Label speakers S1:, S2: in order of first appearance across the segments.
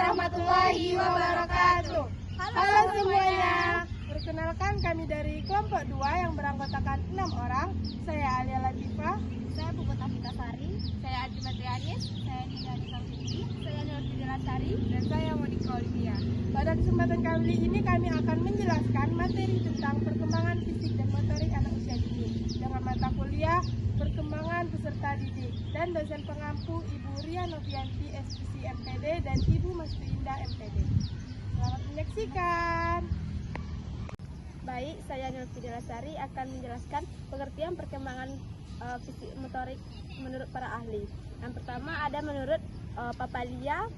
S1: warahmatullahi wabarakatuh. Halo semuanya. Perkenalkan, kami dari kelompok 2 yang beranggotakan 6 orang. Saya Alia Latifah,
S2: Saya Puput Afita Sari, saya Adi Matrianis, saya Nina Anissa Fitri, saya Nur Fidila Sari,
S1: dan saya Monika Olivia. Pada kesempatan kali ini kami akan menjelaskan materi tentang perkembangan fisik dan motorik anak usia dini dengan mata kuliah perkembangan peserta didik, dan dosen pengampu Ibu Ria Novianti SPC MPD dan Ibu Masri Indah MPD. Selamat menyaksikan.
S2: Baik, saya Nur Fidila Sari akan menjelaskan pengertian perkembangan fisik motorik menurut para ahli. Yang pertama ada menurut Papalia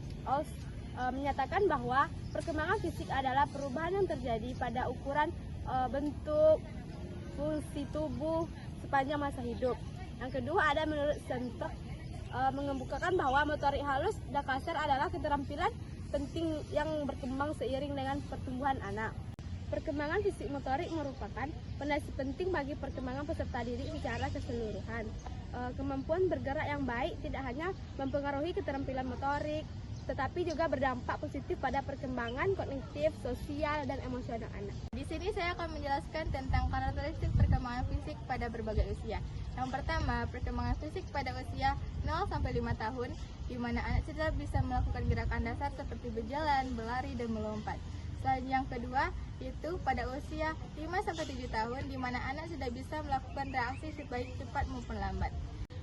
S2: menyatakan bahwa perkembangan fisik adalah perubahan yang terjadi pada ukuran bentuk fungsi tubuh sepanjang masa hidup. Yang kedua ada menurut Sentrek mengemukakan bahwa motorik halus dan kasar adalah keterampilan penting yang berkembang seiring dengan pertumbuhan anak. Perkembangan fisik motorik merupakan fondasi penting bagi perkembangan peserta didik secara keseluruhan. Kemampuan bergerak yang baik tidak hanya mempengaruhi keterampilan motorik, tetapi juga berdampak positif pada perkembangan kognitif, sosial, dan emosional anak. Di sini saya akan menjelaskan tentang karakteristik perkembangan fisik pada berbagai usia. Yang pertama, perkembangan fisik pada usia 0-5 tahun, di mana anak sudah bisa melakukan gerakan dasar seperti berjalan, berlari, dan melompat. Yang kedua, yaitu pada usia 5-7 tahun, di mana anak sudah bisa melakukan reaksi baik cepat maupun lambat.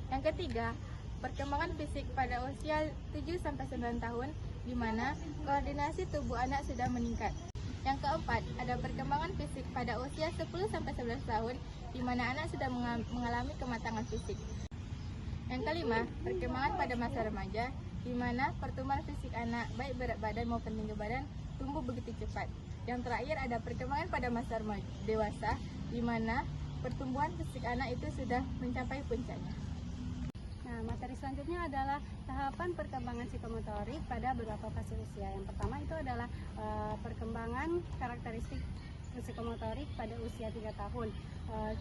S2: Yang ketiga, perkembangan fisik pada usia 7-9 tahun, di mana koordinasi tubuh anak sudah meningkat. Yang keempat, ada perkembangan fisik pada usia 10-11 tahun, di mana anak sudah mengalami kematangan fisik. Yang kelima, perkembangan pada masa remaja, di mana pertumbuhan fisik anak, baik berat badan maupun tinggi badan, tumbuh begitu cepat. Yang terakhir ada perkembangan pada masa dewasa, di mana pertumbuhan fisik anak itu sudah mencapai puncaknya.
S3: Nah, materi selanjutnya adalah tahapan perkembangan psikomotorik pada beberapa fase usia. Yang pertama itu adalah perkembangan karakteristik psikomotorik pada usia 3 tahun.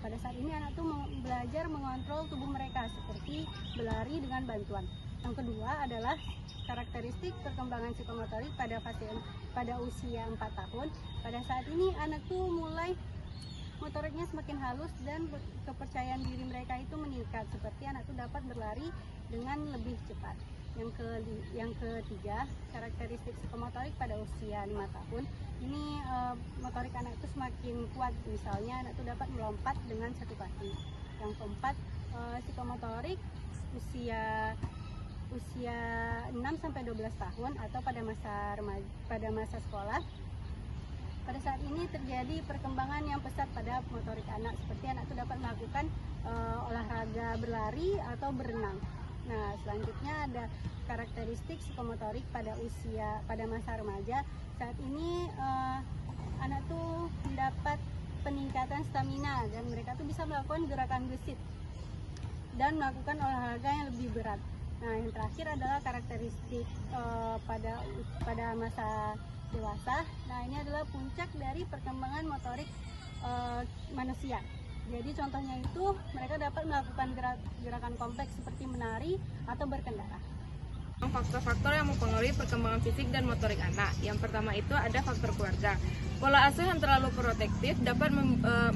S3: Pada saat ini anak tuh belajar mengontrol tubuh mereka seperti berlari dengan bantuan. Yang kedua adalah karakteristik perkembangan psikomotorik pada usia 4 tahun. Pada saat ini anak tuh mulai motoriknya semakin halus dan kepercayaan diri mereka itu meningkat, seperti anak tuh dapat berlari dengan lebih cepat. Yang ketiga, karakteristik psikomotorik pada usia 5 tahun. Ini motorik anak itu semakin kuat, misalnya anak itu dapat melompat dengan satu kaki. Yang keempat, psikomotorik usia 6-12 tahun atau pada masa sekolah. Pada saat ini terjadi perkembangan yang pesat pada motorik anak, seperti anak itu dapat melakukan olahraga berlari atau berenang. Nah, selanjutnya ada karakteristik psikomotorik pada masa remaja. Saat ini anak tuh mendapat peningkatan stamina dan mereka tuh bisa melakukan gerakan gesit dan melakukan olahraga yang lebih berat. Nah, yang terakhir adalah karakteristik pada masa dewasa. Nah, ini adalah puncak dari perkembangan motorik manusia. Jadi contohnya itu mereka dapat melakukan gerakan kompleks seperti menari atau berkendara.
S4: Faktor-faktor yang mempengaruhi perkembangan fisik dan motorik anak. Yang pertama itu ada faktor keluarga. Pola asuh yang terlalu protektif dapat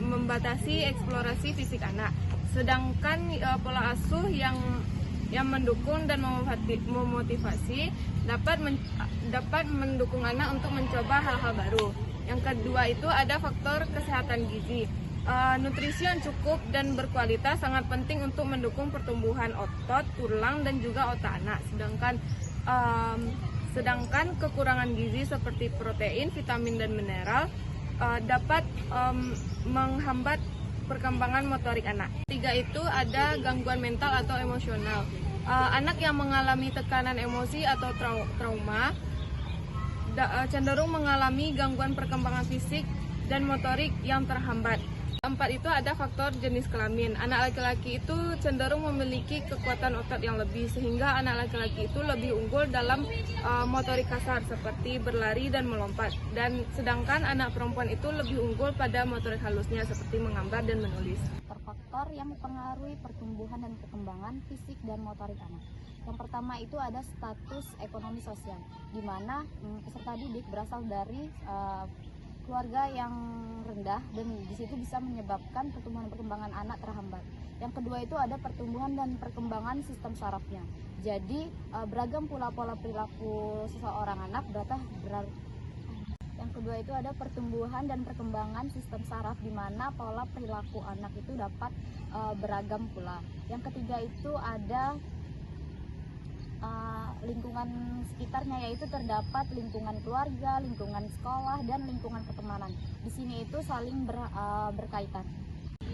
S4: membatasi eksplorasi fisik anak. Sedangkan pola asuh yang mendukung dan memotivasi dapat mendukung anak untuk mencoba hal-hal baru. Yang kedua itu ada faktor kesehatan gizi. Nutrisi yang cukup dan berkualitas sangat penting untuk mendukung pertumbuhan otot, tulang, dan juga otak anak. Sedangkan kekurangan gizi seperti protein, vitamin, dan mineral dapat menghambat perkembangan motorik anak. Tiga itu ada gangguan mental atau emosional. Anak yang mengalami tekanan emosi atau trauma cenderung mengalami gangguan perkembangan fisik dan motorik yang terhambat. Keempat itu ada faktor jenis kelamin. Anak laki-laki itu cenderung memiliki kekuatan otot yang lebih, sehingga anak laki-laki itu lebih unggul dalam motorik kasar seperti berlari dan melompat. Dan sedangkan anak perempuan itu lebih unggul pada motorik halusnya seperti menggambar dan menulis.
S2: Faktor yang mempengaruhi pertumbuhan dan perkembangan fisik dan motorik anak.
S5: Yang pertama itu ada status ekonomi sosial, di mana peserta didik berasal dari keluarga yang rendah dan di situ bisa menyebabkan pertumbuhan perkembangan anak terhambat. Yang kedua itu ada pertumbuhan dan perkembangan sistem sarafnya. Jadi beragam pula pola perilaku seseorang anak Yang kedua itu ada pertumbuhan dan perkembangan sistem saraf, di mana pola perilaku anak itu dapat beragam pula. Yang ketiga itu ada lingkungan sekitarnya, yaitu terdapat lingkungan keluarga, lingkungan sekolah, dan lingkungan pertemanan. Di sini itu saling berkaitan.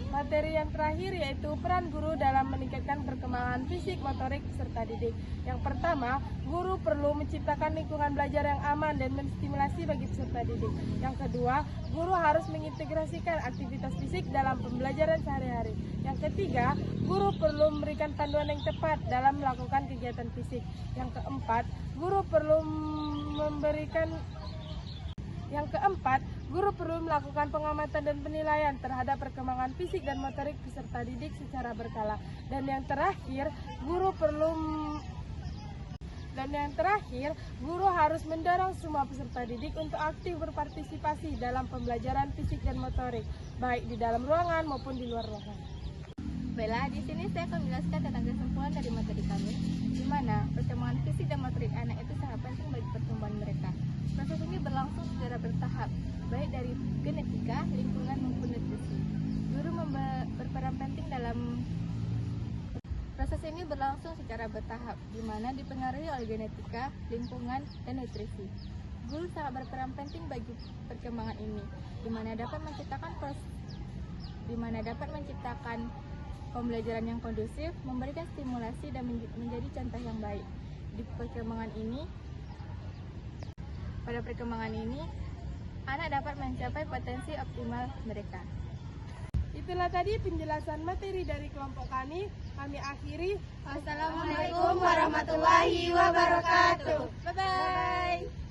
S1: Materi yang terakhir yaitu peran guru dalam meningkatkan perkembangan fisik motorik peserta didik. Yang pertama, guru perlu menciptakan lingkungan belajar yang aman dan menstimulasi bagi peserta didik. Yang kedua, guru harus mengintegrasikan aktivitas fisik dalam pembelajaran sehari-hari. Yang ketiga, guru perlu memberikan panduan yang tepat dalam melakukan kegiatan fisik. Yang keempat, guru perlu melakukan pengamatan dan penilaian terhadap perkembangan fisik dan motorik peserta didik secara berkala. Dan yang terakhir, guru harus mendorong semua peserta didik untuk aktif berpartisipasi dalam pembelajaran fisik dan motorik, baik di dalam ruangan maupun di luar ruangan.
S2: Baiklah, di sini saya akan menjelaskan tentang kesimpulan dari materi kami, di mana perkembangan fisik dan motorik anak itu sangat penting bagi pertumbuhan mereka. Proses ini berlangsung secara bertahap, baik dari genetika, lingkungan maupun nutrisi. Guru berperan penting dalam proses ini berlangsung secara bertahap, di mana dipengaruhi oleh genetika, lingkungan, dan nutrisi. Guru sangat berperan penting bagi perkembangan ini, di mana dapat menciptakan pembelajaran yang kondusif, memberikan stimulasi dan menjadi contoh yang baik. Pada perkembangan ini, anak dapat mencapai potensi optimal mereka.
S1: Itulah tadi penjelasan materi dari kelompok kami. Kami akhiri.
S2: Wassalamualaikum warahmatullahi wabarakatuh. Bye-bye.